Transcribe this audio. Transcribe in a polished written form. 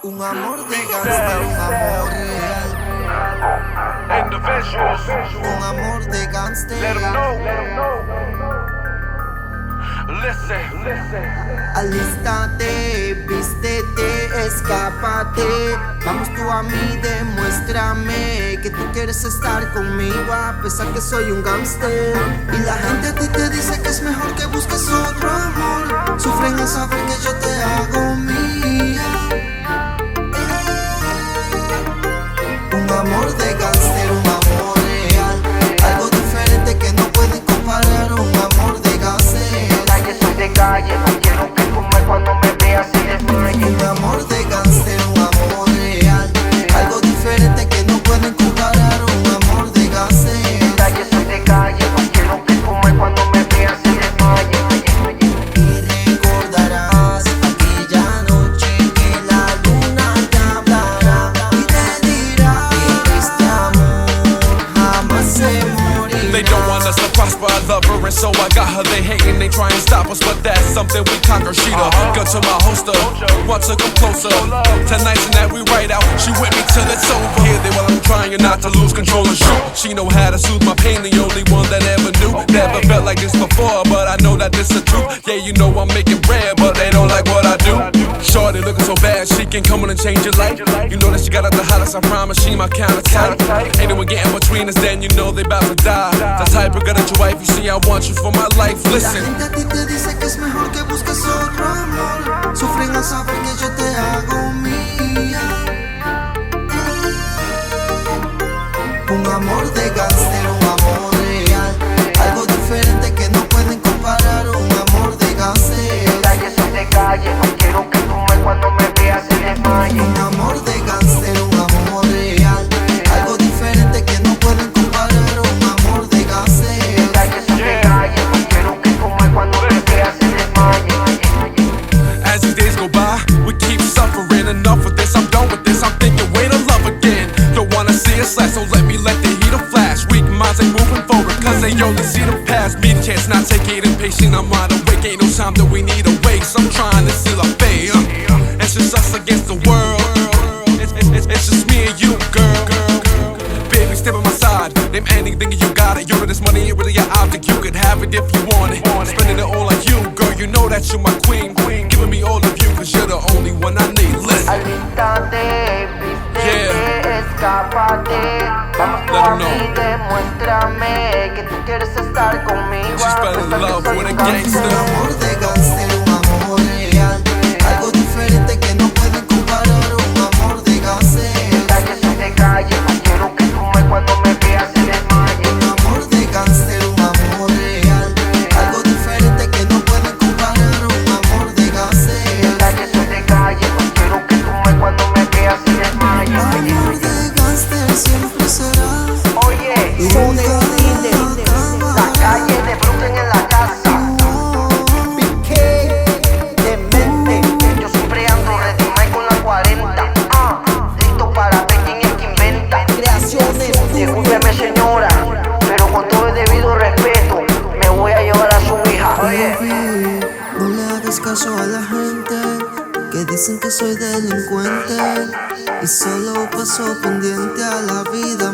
Un amor de gangster, un amor real. Individuals, Un amor de gangster. let 'em know. Listen. Alístate, vístete, escápate. Vamos tú a mí, demuéstrame que tú quieres estar conmigo a pesar que soy un gangster. Y la gente a ti te dice que es mejor que busques otro amor. Sufren al saber que yo te hago mía. Un amor de gangster, un amor real. Algo diferente que no pueden comparar. Un amor de gangster. Calle, soy de calle, no quiero que tú me cuando me veas y desmayes. Un amor de gangster, un amor real. Algo diferente que no pueden comparar. Un amor de gangster. Calle, soy de calle, no quiero que tú me cuando me veas y desmayes. Y recordarás aquella noche que la luna te hablará y te dirá que este amor jamás se morirá. They don't want us to prosper, I love her and so I got her. They hating, they try and stop us, but that's something we conquer. She the gun to my holster, wants to come closer. Tonight's the night we ride out, she with me till it's over. Here they while I'm trying not to lose control and shoot. She know how to soothe my pain, the only one that ever knew. Never felt like this before, but I know that this the truth. Yeah, you know I'm making bread, but they don't like what I do. Shorty looking so bad, she can come in and change your life. You know that she got out the hottest, I promise she my kind of type. Anyone getting between us, then you know they bout to die. The type of girl that your wife, you see I want you for my life, La listen. gente a ti te dice que es mejor que busques otro amor. Sufren al saber que yo te hago mía. Un amor de gangster, un amor real. Algo diferente que no pueden comparar. Un amor de gangster. Calle, soy de calle, no quiero que tú me cuando me veas y desmayes. Un amor de gangster, un amor real. Algo diferente que no pueden comparar. Un amor de gangster. Calle, soy de calle, no quiero que tú me cuando me veas y desmayes. As these days go by, we keep suffering. Enough with this, I'm done with this. I'm thinking, way to love again. Don't wanna see us last, so let me let the heat flash. Weak minds ain't moving forward, cause they only see the past. Me the chance, not take it impatient. I'm wide awake, ain't no time that we need to waste. I'm trying to seal our fate. It's just us against the world. It's just me and you, girl. Baby, stay by my side. Name anything you got it. You know this money ain't really an object. You could have it if you want it. Spending it all on you, girl. You know that you're my queen. Giving me all of you, cause you're the only one I need. Listen. Alístate, vístete, escápate. Vamos tú Let a 'em know. mí, demuéstrame que tú quieres estar conmigo. She's a fell in pesar que love soy with a un gangster. Un amor de gangster, un amor real. Algo diferente que no pueden comparar. Un amor de gangster. Calle, soy de calle, no quiero que tú me cuando me veas y desmayes. Un amor de gangster, un amor real. Algo diferente que no pueden comparar. Un amor de gangster. Calle, soy de calle, no quiero que tú me cuando me veas y desmayes. Amor de gangster siempre será. Oye, Y Cune, Cine, nunca la calle de Brooklyn en la casa. BK, demente, yo siempre ando ready con la 40. Listo para ver quién es que inventa. Creaciones, discúlpeme señora, pero con todo el debido respeto, me voy a llevar a su hija. Oye. Baby, no le hagas caso a la gente que dicen que soy delincuente y solo paso pendiente a la vida